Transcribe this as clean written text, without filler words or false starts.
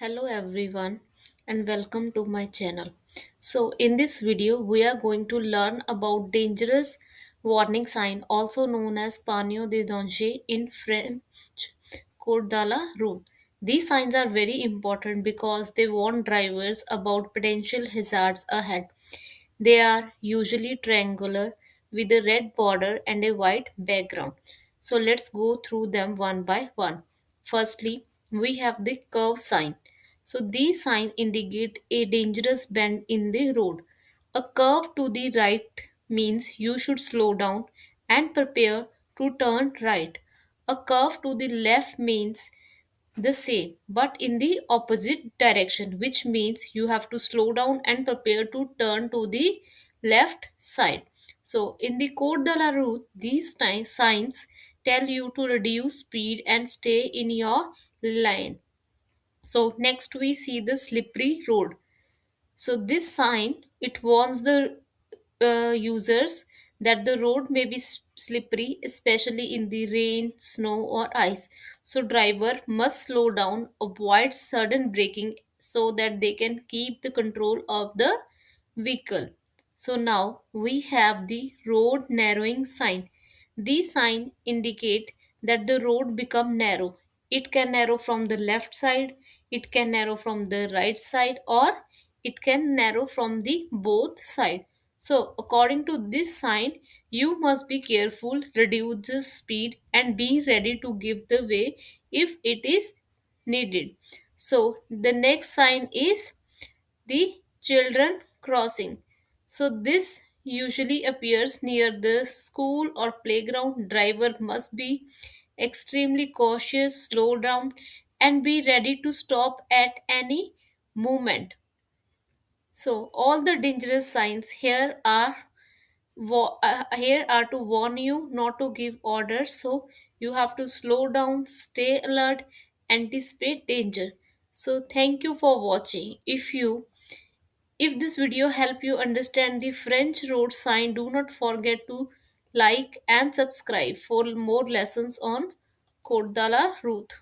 Hello everyone and welcome to my channel. So in this video we are going to learn about dangerous warning sign also known as Panneaux de danger in French code de la route. These signs are very important because they warn drivers about potential hazards ahead. They are usually triangular with a red border and a white background. So let's go through them one by one. Firstly, we have the curve sign. So these signs indicate a dangerous bend in the road. A curve to the right means you should slow down and prepare to turn right. A curve to the left means the same but in the opposite direction, which means you have to slow down and prepare to turn to the left side. So in the code de la route, these signs tell you to reduce speed and stay in your lane. So next we see the slippery road. So this sign it warns the users that the road may be slippery, especially in the rain, snow, or ice. So driver must slow down, avoid sudden braking, so that they can keep the control of the vehicle. So now we have the road narrowing sign. These sign indicate that the road become narrow. It can narrow from the left side, it can narrow from the right side, or it can narrow from the both side. So according to this sign, you must be careful, reduce the speed, and be ready to give the way if it is needed. So the next sign is the children crossing. So this usually appears near the school or playground. Driver must be extremely cautious, slow down, and be ready to stop at any moment. So all the dangerous signs here are to warn you not to give orders. So you have to slow down, stay alert, anticipate danger. So thank you for watching. If this video helped you understand the French road sign, do not forget to like and subscribe for more lessons on Code de la Route.